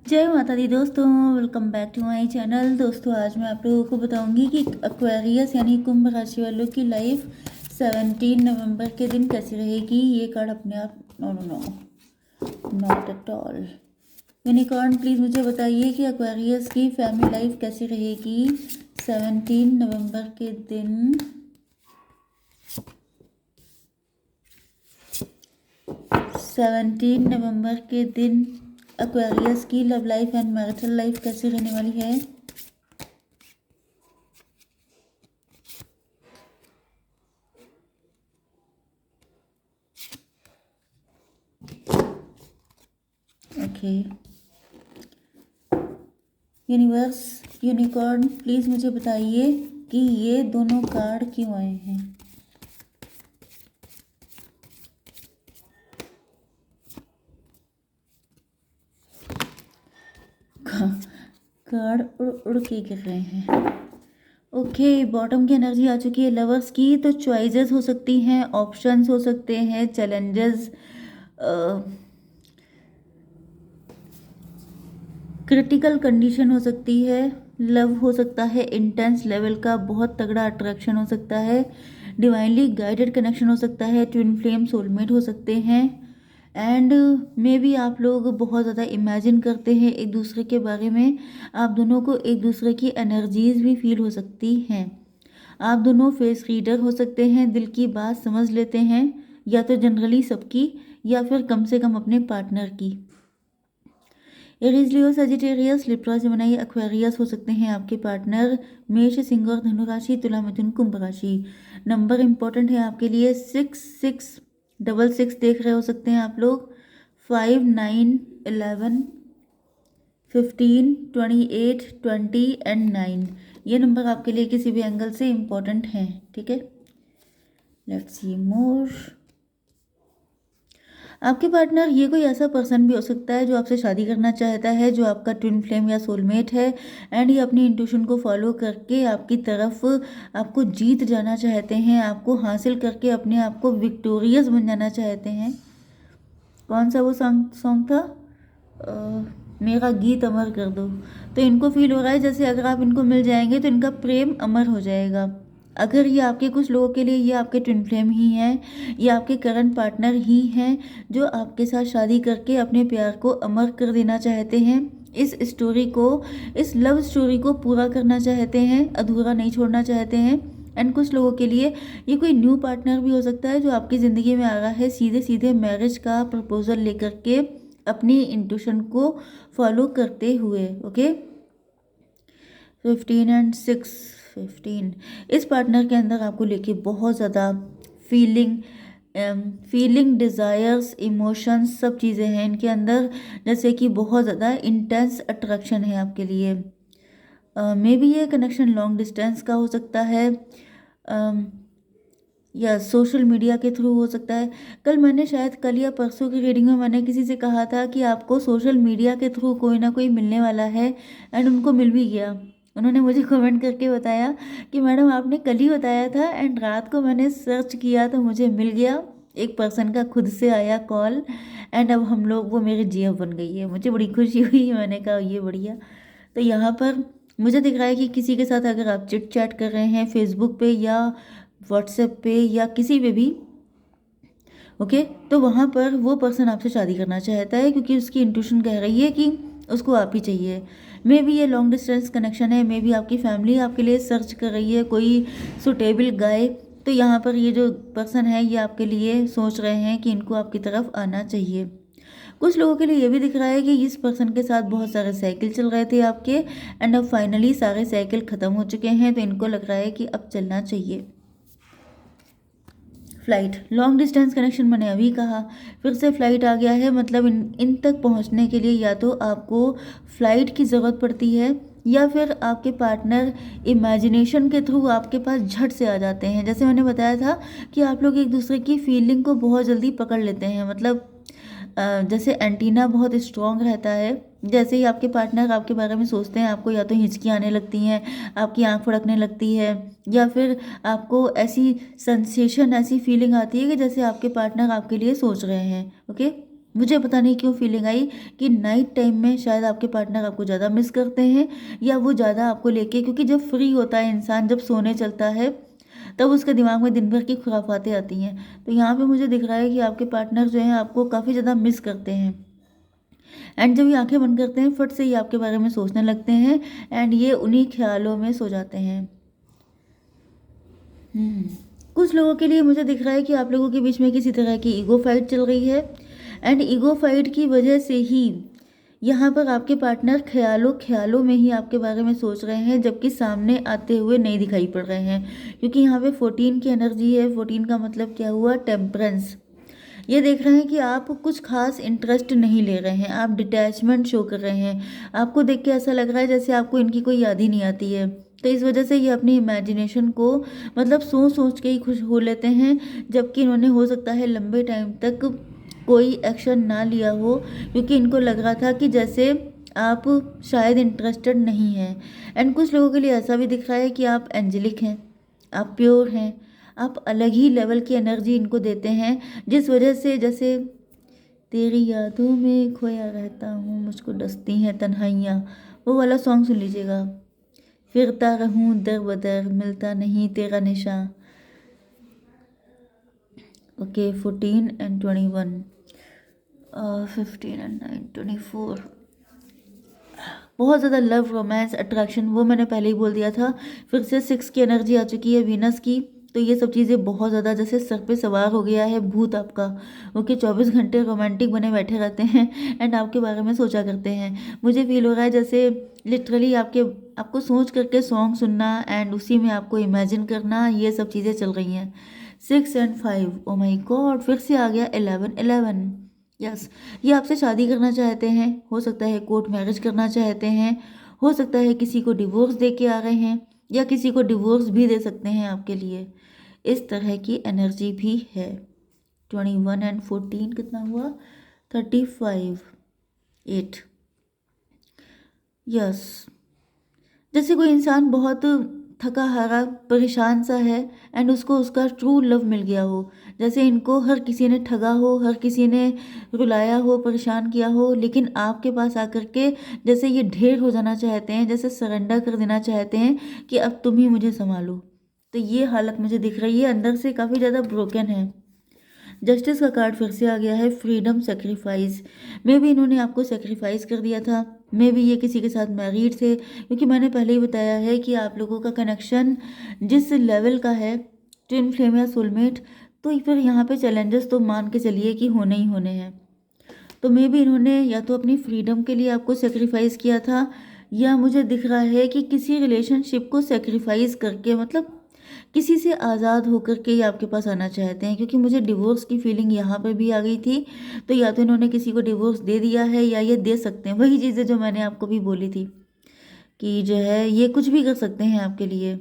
जय माता दी दोस्तों, welcome back to my channel. दोस्तों आज मैं आप लोगों को बताऊंगी कि एक्वेरियस यानी कुंभ राशि वालों की लाइफ 17 नवंबर के दिन कैसी रहेगी। ये कार्ड अपने आप no no no not at all. Unicorn please मुझे बताइए कि एक्वेरियस की फैमिली लाइफ कैसी रहेगी 17 नवंबर के दिन। 17 नवंबर के दिन एक्वेरियस की love life and marital life कैसी रहने वाली है। ओके यूनिवर्स, यूनिकॉर्न प्लीज़ मुझे बताइए कि ये दोनों कार्ड क्यों आए हैं। कार्ड उड़ उड़ के गिर रहे हैं। ओके बॉटम की एनर्जी आ चुकी है लवर्स की। तो चॉइसेस हो सकती हैं, ऑप्शंस हो सकते हैं, चैलेंजेस, क्रिटिकल कंडीशन हो सकती है, लव हो सकता है इंटेंस लेवल का, बहुत तगड़ा अट्रैक्शन हो सकता है, डिवाइनली गाइडेड कनेक्शन हो सकता है, ट्विन फ्लेम सोलमेट हो सकते हैं, एंड मे बी आप लोग बहुत ज़्यादा इमेजिन करते हैं एक दूसरे के बारे में। आप दोनों को एक दूसरे की एनर्जीज भी फील हो सकती हैं। आप दोनों फेस रीडर हो सकते हैं, दिल की बात समझ लेते हैं, या तो जनरली सबकी या फिर कम से कम अपने पार्टनर की। एरीज, लियो, सजिटेरियस, लिब्रा, जेमिनी, एक्वेरियस हो सकते हैं आपके पार्टनर। मेष, सिंह और धनु राशि, तुला, मिथुन, कुंभ राशि। नंबर इंपॉर्टेंट है आपके लिए 6666 देख रहे हो सकते हैं आप लोग। 5, 9, 11, 15, 28, 20 एंड 9 ये नंबर आपके लिए किसी भी एंगल से इम्पोर्टेंट हैं। ठीक है, लेट्स सी मोर। आपके पार्टनर ये कोई ऐसा पर्सन भी हो सकता है जो आपसे शादी करना चाहता है, जो आपका ट्विन फ्लेम या सोलमेट है, एंड ये अपनी इंट्यूशन को फॉलो करके आपकी तरफ आपको जीत जाना चाहते हैं, आपको हासिल करके अपने आप को विक्टोरियस बन जाना चाहते हैं। कौन सा वो सॉन्ग था, मेरा गीत अमर कर दो। तो इनको फील हो रहा है जैसे अगर आप इनको मिल जाएंगे तो इनका प्रेम अमर हो जाएगा। अगर ये आपके कुछ लोगों के लिए ये आपके ट्विन फ्लेम ही हैं, ये आपके करंट पार्टनर ही हैं जो आपके साथ शादी करके अपने प्यार को अमर कर देना चाहते हैं, इस स्टोरी को, इस लव स्टोरी को पूरा करना चाहते हैं, अधूरा नहीं छोड़ना चाहते हैं। एंड कुछ लोगों के लिए ये कोई न्यू पार्टनर भी हो सकता है जो आपकी ज़िंदगी में आ रहा है सीधे सीधे मैरिज का प्रपोजल लेकर के, अपनी इंट्यूशन को फॉलो करते हुए। ओके 15 एंड 6, 15 इस पार्टनर के अंदर आपको लेके बहुत ज़्यादा फीलिंग डिज़ायर्स, इमोशंस, सब चीज़ें हैं इनके अंदर, जैसे कि बहुत ज़्यादा इंटेंस अट्रैक्शन है आपके लिए। मे बी ये कनेक्शन लॉन्ग डिस्टेंस का हो सकता है, या सोशल मीडिया के थ्रू हो सकता है। कल या परसों की रीडिंग में मैंने किसी से कहा था कि आपको सोशल मीडिया के थ्रू कोई ना कोई मिलने वाला है, एंड उनको मिल भी गया। उन्होंने मुझे कमेंट करके बताया कि मैडम आपने कल ही बताया था, एंड रात को मैंने सर्च किया तो मुझे मिल गया। एक पर्सन का खुद से आया कॉल, एंड अब हम लोग, वो मेरी जीएफ बन गई है। मुझे बड़ी खुशी हुई, मैंने कहा ये बढ़िया। तो यहाँ पर मुझे दिख रहा है कि किसी के साथ अगर आप चिट चैट कर रहे हैं फेसबुक पे या व्हाट्सएप पे या किसी पे भी, ओके, तो वहाँ पर वो पर्सन आपसे शादी करना चाहता है क्योंकि उसकी इंट्यूशन कह रही है कि उसको आप ही चाहिए। मे बी ये लॉन्ग डिस्टेंस कनेक्शन है, मे बी आपकी फैमिली आपके लिए सर्च कर रही है कोई सुटेबल गाय। तो यहाँ पर ये जो पर्सन है ये आपके लिए सोच रहे हैं कि इनको आपकी तरफ आना चाहिए। कुछ लोगों के लिए ये भी दिख रहा है कि इस पर्सन के साथ बहुत सारे साइकिल चल रहे थे आपके, एंड अब फाइनली सारे साइकिल ख़त्म हो चुके हैं, तो इनको लग रहा है कि अब चलना चाहिए। फ्लाइट, लॉन्ग डिस्टेंस कनेक्शन मैंने अभी कहा, फिर से फ्लाइट आ गया है। मतलब इन तक पहुंचने के लिए या तो आपको फ्लाइट की ज़रूरत पड़ती है, या फिर आपके पार्टनर इमेजिनेशन के थ्रू आपके पास झट से आ जाते हैं। जैसे मैंने बताया था कि आप लोग एक दूसरे की फीलिंग को बहुत जल्दी पकड़ लेते हैं। मतलब जैसे एंटीना बहुत स्ट्रॉन्ग रहता है, जैसे ही आपके पार्टनर आपके बारे में सोचते हैं, आपको या तो हिचकी आने लगती हैं, आपकी आंख फड़कने लगती है, या फिर आपको ऐसी सेंसेशन, ऐसी फीलिंग आती है कि जैसे आपके पार्टनर आपके लिए सोच रहे हैं। ओके, मुझे पता नहीं क्यों फीलिंग आई कि नाइट टाइम में शायद आपके पार्टनर आपको ज़्यादा मिस करते हैं, या वो ज़्यादा आपको लेके, क्योंकि जब फ्री होता है इंसान, जब सोने चलता है, तब उसके दिमाग में दिन भर की खुराफातें आती हैं। तो यहाँ पे मुझे दिख रहा है कि आपके पार्टनर जो हैं आपको काफ़ी ज़्यादा मिस करते हैं, एंड जब ये आंखें बंद करते हैं फट से ये आपके बारे में सोचने लगते हैं, एंड ये उन्हीं ख्यालों में सो जाते हैं। हम्म, कुछ लोगों के लिए मुझे दिख रहा है कि आप लोगों के बीच में किसी तरह की ईगो फाइट चल रही है, एंड ईगो फाइट की वजह से ही यहाँ पर आपके पार्टनर ख्यालों ख्यालों में ही आपके बारे में सोच रहे हैं, जबकि सामने आते हुए नहीं दिखाई पड़ रहे हैं। क्योंकि यहाँ पे 14 की एनर्जी है। 14 का मतलब क्या हुआ? टेम्परेंस। ये देख रहे हैं कि आप कुछ खास इंटरेस्ट नहीं ले रहे हैं, आप डिटैचमेंट शो कर रहे हैं। आपको देख के ऐसा लग रहा है जैसे आपको इनकी कोई याद ही नहीं आती है। तो इस वजह से ये अपनी इमेजिनेशन को मतलब सोच सोच के ही खुश हो लेते हैं, जबकि इन्होंने हो सकता है लंबे टाइम तक कोई एक्शन ना लिया हो, क्योंकि इनको लग रहा था कि जैसे आप शायद इंटरेस्टेड नहीं हैं। एंड कुछ लोगों के लिए ऐसा भी दिख रहा है कि आप एंजेलिक हैं, आप प्योर हैं, आप अलग ही लेवल की एनर्जी इनको देते हैं, जिस वजह से जैसे तेरी यादों में खोया रहता हूँ, मुझको डसती हैं तन्हाइयाँ, वो वाला सॉन्ग सुन लीजिएगा। फिरता रहूँ दर बदर, मिलता नहीं तेरा निशान। Okay, 14 and 21, 15 and 9, 24। बहुत ज़्यादा लव, रोमांस, अट्रैक्शन, वो मैंने पहले ही बोल दिया था। फिर से 6 की एनर्जी आ चुकी है वीनस की। तो ये सब चीज़ें बहुत ज़्यादा जैसे सर पे सवार हो गया है भूत आपका। ओके, 24 घंटे रोमांटिक बने बैठे रहते हैं एंड आपके बारे में सोचा करते हैं। मुझे फील हो रहा है जैसे लिटरली आपको सोच करके सॉन्ग सुनना एंड उसी में आपको इमेजिन करना, ये सब चीज़ें चल रही हैं। 6 एंड 5, ओ माई गॉड, फिर से आ गया 11। यस, ये आपसे शादी करना चाहते हैं, हो सकता है कोर्ट मैरिज करना चाहते हैं, हो सकता है किसी को डिवोर्स दे के आ रहे हैं, या किसी को डिवोर्स भी दे सकते हैं आपके लिए। इस तरह की एनर्जी भी है। 21 एंड 14 कितना हुआ? 35, 8। यस, जैसे कोई इंसान बहुत थका हारा परेशान सा है एंड उसको उसका ट्रू लव मिल गया हो। जैसे इनको हर किसी ने ठगा हो, हर किसी ने रुलाया हो, परेशान किया हो, लेकिन आपके पास आकर के जैसे ये ढेर हो जाना चाहते हैं, जैसे सरेंडर कर देना चाहते हैं कि अब तुम ही मुझे संभालो। तो ये हालत मुझे दिख रही है, अंदर से काफ़ी ज़्यादा ब्रोकन है। जस्टिस का कार्ड फिर से आ गया है, फ्रीडम, सेक्रीफाइस। मे भी इन्होंने आपको सेक्रीफाइस कर दिया था, मे भी ये किसी के साथ मैरिड थे, क्योंकि मैंने पहले ही बताया है कि आप लोगों का कनेक्शन जिस लेवल का है, ट्विन फ्लेम या सोलमेट, तो फिर यहाँ पे चैलेंजेस तो मान के चलिए कि होने ही होने हैं। तो मे भी इन्होंने या तो अपनी फ्रीडम के लिए आपको सेक्रीफाइस किया था, या मुझे दिख रहा है कि किसी रिलेशनशिप को सेक्रीफाइस करके, मतलब किसी से आज़ाद होकर के ये आपके पास आना चाहते हैं, क्योंकि मुझे डिवोर्स की फीलिंग यहाँ पर भी आ गई थी। तो या तो इन्होंने किसी को डिवोर्स दे दिया है, या ये दे सकते हैं। वही चीज़ें जो मैंने आपको भी बोली थी कि जो है ये कुछ भी कर सकते हैं आपके लिए।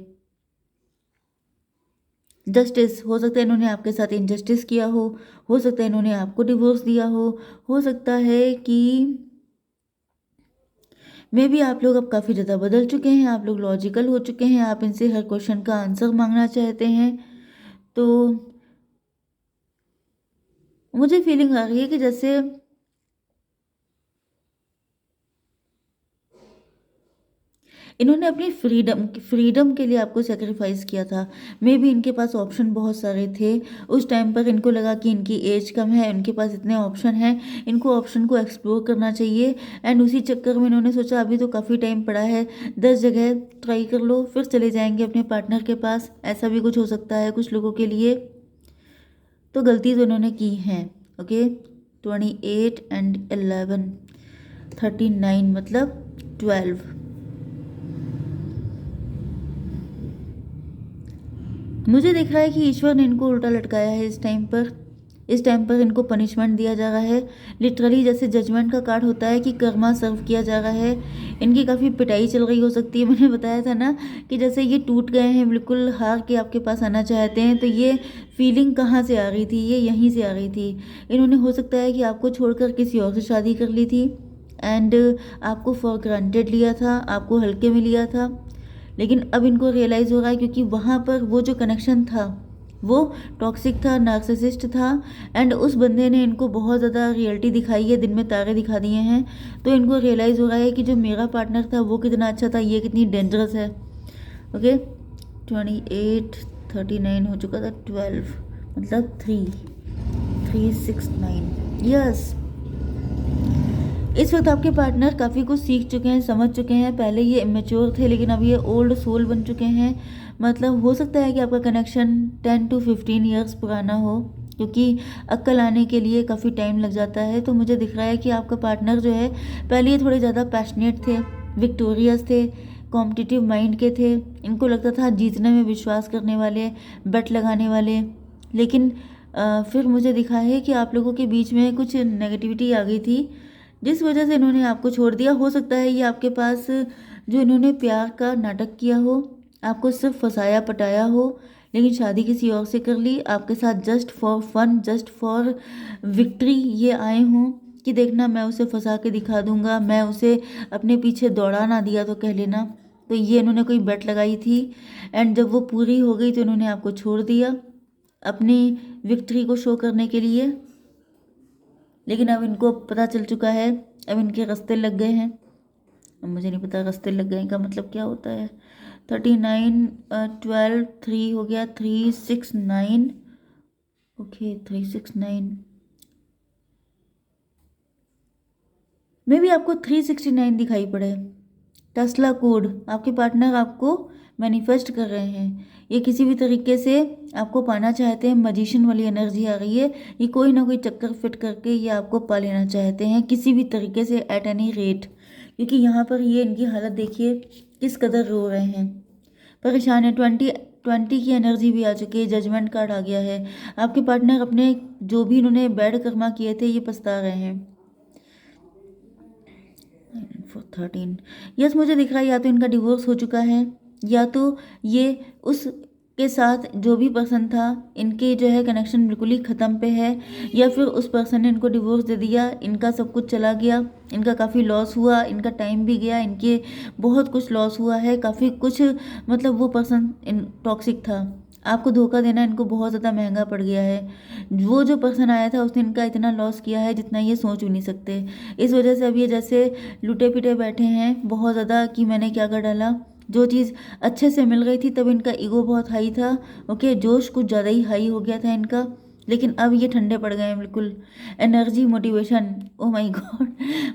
जस्टिस, हो सकता है इन्होंने आपके साथ इनजस्टिस किया हो सकता है इन्होंने आपको डिवोर्स दिया हो सकता है कि मे भी आप लोग अब काफ़ी ज़्यादा बदल चुके हैं, आप लोग लॉजिकल हो चुके हैं, आप इनसे हर क्वेश्चन का आंसर मांगना चाहते हैं। तो मुझे फीलिंग आ रही है कि जैसे इन्होंने अपनी फ्रीडम के लिए आपको सेक्रीफाइस किया था। मे बी इनके पास ऑप्शन बहुत सारे थे उस टाइम पर, इनको लगा कि इनकी एज कम है, इनके पास इतने ऑप्शन हैं, इनको ऑप्शन को एक्सप्लोर करना चाहिए। एंड उसी चक्कर में इन्होंने सोचा अभी तो काफ़ी टाइम पड़ा है, 10 जगह ट्राई कर लो, फिर चले जाएंगे अपने पार्टनर के पास। ऐसा भी कुछ हो सकता है कुछ लोगों के लिए। तो गलती तो इन्होंने की है। ओके, 28 एंड 11, 39 मतलब 12। मुझे दिख रहा है कि ईश्वर ने इनको उल्टा लटकाया है इस टाइम पर इनको पनिशमेंट दिया जा रहा है। लिटरली जैसे जजमेंट का कार्ड होता है कि कर्मा सर्व किया जा रहा है। इनकी काफ़ी पिटाई चल रही हो सकती है। मैंने बताया था ना कि जैसे ये टूट गए हैं, बिल्कुल हार के आपके पास आना चाहते हैं। तो ये फीलिंग कहाँ से आ रही थी? ये यहीं से आ रही थी। इन्होंने हो सकता है कि आपको छोड़कर किसी और से शादी कर ली थी, एंड आपको फॉर ग्रांटेड लिया था, आपको हल्के में लिया था। लेकिन अब इनको रियलाइज़ हो रहा है, क्योंकि वहाँ पर वो जो कनेक्शन था वो टॉक्सिक था, नार्सिसिस्ट था, एंड उस बंदे ने इनको बहुत ज़्यादा रियलिटी दिखाई है, दिन में तारे दिखा दिए हैं। तो इनको रियलाइज़ हो रहा है कि जो मेरा पार्टनर था वो कितना अच्छा था, ये कितनी डेंजरस है। ओके, 28, 39 हो चुका था, 12 मतलब 369। यस, इस वक्त आपके पार्टनर काफ़ी कुछ सीख चुके हैं, समझ चुके हैं। पहले ये इमेच्योर थे, लेकिन अब ये ओल्ड सोल बन चुके हैं। मतलब हो सकता है कि आपका कनेक्शन 10 to 15 ईयर्स पुराना हो, क्योंकि अक्ल आने के लिए काफ़ी टाइम लग जाता है। तो मुझे दिख रहा है कि आपका पार्टनर जो है, पहले ये थोड़े ज़्यादा पैशनेट थे, विक्टोरियस थे, कॉम्पिटिटिव माइंड के थे। इनको लगता था जीतने में विश्वास करने वाले, बेट लगाने वाले। लेकिन फिर मुझे दिखा है कि आप लोगों के बीच में कुछ नेगेटिविटी आ गई थी, जिस वजह से इन्होंने आपको छोड़ दिया। हो सकता है ये आपके पास जो इन्होंने प्यार का नाटक किया हो, आपको सिर्फ फंसाया पटाया हो, लेकिन शादी किसी और से कर ली, आपके साथ just for fun, just for victory ये आए हों कि देखना मैं उसे फंसा के दिखा दूंगा, मैं उसे अपने पीछे दौड़ा ना दिया तो कह लेना। तो ये इन्होंने कोई बेट लगाई थी, एंड जब वो पूरी हो गई तो इन्होंने आपको छोड़ दिया अपनी विक्ट्री को शो करने के लिए। लेकिन अब इनको पता चल चुका है, अब इनके रास्ते लग गए हैं। अब मुझे नहीं पता रास्ते लग गए का मतलब क्या होता है। 39, 12, 3 हो गया, 369। ओके, 369 में भी आपको 369 दिखाई पड़े। टेस्ला कोड, आपके पार्टनर आपको मैनिफेस्ट कर रहे हैं। ये किसी भी तरीके से आपको पाना चाहते हैं, मजिशियन वाली एनर्जी आ रही है। ये कोई ना कोई चक्कर फिट करके ये आपको पा लेना चाहते हैं किसी भी तरीके से, एट एनी रेट। क्योंकि यहाँ पर ये इनकी हालत देखिए किस कदर रो रहे हैं, परेशान है। 20 की एनर्जी भी आ चुकी है, जजमेंट कार्ड आ गया है। आपके पार्टनर अपने जो भी इन्होंने बैड कर्मा किए थे ये पछता रहे हैं। 13, यस, मुझे दिख रहा है या तो इनका डिवोर्स हो चुका है, या तो ये उस के साथ जो भी पर्सन था, इनके जो है कनेक्शन बिल्कुल ही ख़त्म पे है, या फिर उस पर्सन ने इनको डिवोर्स दे दिया, इनका सब कुछ चला गया, इनका काफ़ी लॉस हुआ, इनका टाइम भी गया, इनके बहुत कुछ लॉस हुआ है, काफ़ी कुछ। मतलब वो पर्सन टॉक्सिक था, आपको धोखा देना इनको बहुत ज़्यादा महंगा पड़ गया है। वो जो पर्सन आया था उसने इनका इतना लॉस किया है जितना ये सोच भी नहीं सकते। इस वजह से अब ये जैसे लुटे पिटे बैठे हैं बहुत ज़्यादा कि मैंने क्या कर डाला। जो चीज़ अच्छे से मिल गई थी तब इनका ईगो बहुत हाई था, ओके, जोश कुछ ज़्यादा ही हाई हो गया था इनका। लेकिन अब ये ठंडे पड़ गए हैं बिल्कुल। Energy, motivation, oh my God,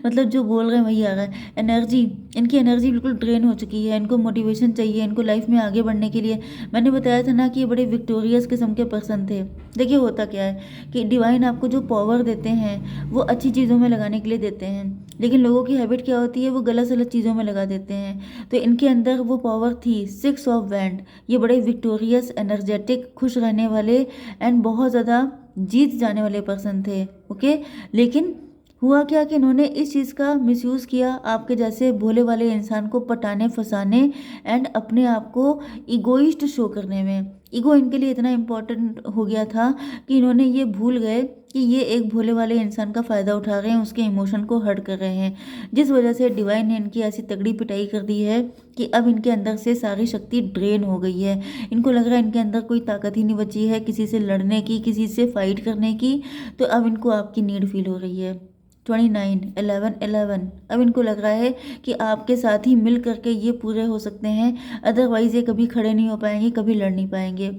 मतलब जो बोल रहे हैं वही आ रहा है। एनर्जी, इनकी एनर्जी बिल्कुल ड्रेन हो चुकी है, इनको मोटिवेशन चाहिए, इनको लाइफ में आगे बढ़ने के लिए। मैंने बताया था ना कि ये बड़े विक्टोरियस किस्म के पर्सन थे। देखिए होता क्या है कि डिवाइन आपको जो पावर देते हैं वो अच्छी चीज़ों में लगाने के लिए देते हैं, लेकिन लोगों की हैबिट क्या होती है, वो गलत सलत चीज़ों में लगा देते हैं। तो इनके अंदर वो पावर थी, 6 ऑफ वैंड। ये बड़े विक्टोरियस, एनर्जेटिक, खुश रहने वाले एंड बहुत ज़्यादा जीत जाने वाले पर्सन थे, ओके। लेकिन हुआ क्या कि इन्होंने इस चीज़ का मिसयूज़ किया, आपके जैसे भोले वाले इंसान को पटाने, फंसाने एंड अपने आप को इगोइस्ट शो करने में। ईगो इनके लिए इतना इम्पोर्टेंट हो गया था कि इन्होंने ये भूल गए कि ये एक भोले वाले इंसान का फ़ायदा उठा रहे हैं, उसके इमोशन को हर्ट कर रहे हैं, जिस वजह से डिवाइन ने इनकी ऐसी तगड़ी पिटाई कर दी है कि अब इनके अंदर से सारी शक्ति ड्रेन हो गई है। इनको लग रहा है इनके अंदर कोई ताकत ही नहीं बची है किसी से लड़ने की, किसी से फाइट करने की। तो अब इनको आपकी नीड फील हो रही है। 29, 11, 11, अब इनको लग रहा है कि आपके साथ ही मिल करके ये पूरे हो सकते हैं, अदरवाइज़ ये कभी खड़े नहीं हो पाएंगे, कभी लड़ नहीं पाएंगे।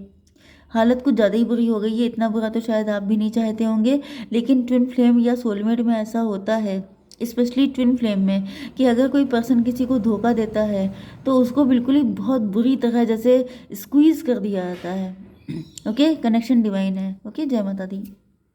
हालत कुछ ज़्यादा ही बुरी हो गई है, इतना बुरा तो शायद आप भी नहीं चाहते होंगे, लेकिन ट्विन फ्लेम या सोलमेट में ऐसा होता है, स्पेशली ट्विन फ्लेम में, कि अगर कोई पर्सन किसी को धोखा देता है तो उसको बिल्कुल ही बहुत बुरी तरह जैसे स्क्वीज़ कर दिया जाता है। ओके, कनेक्शन डिवाइन है। ओके, जय माता दी।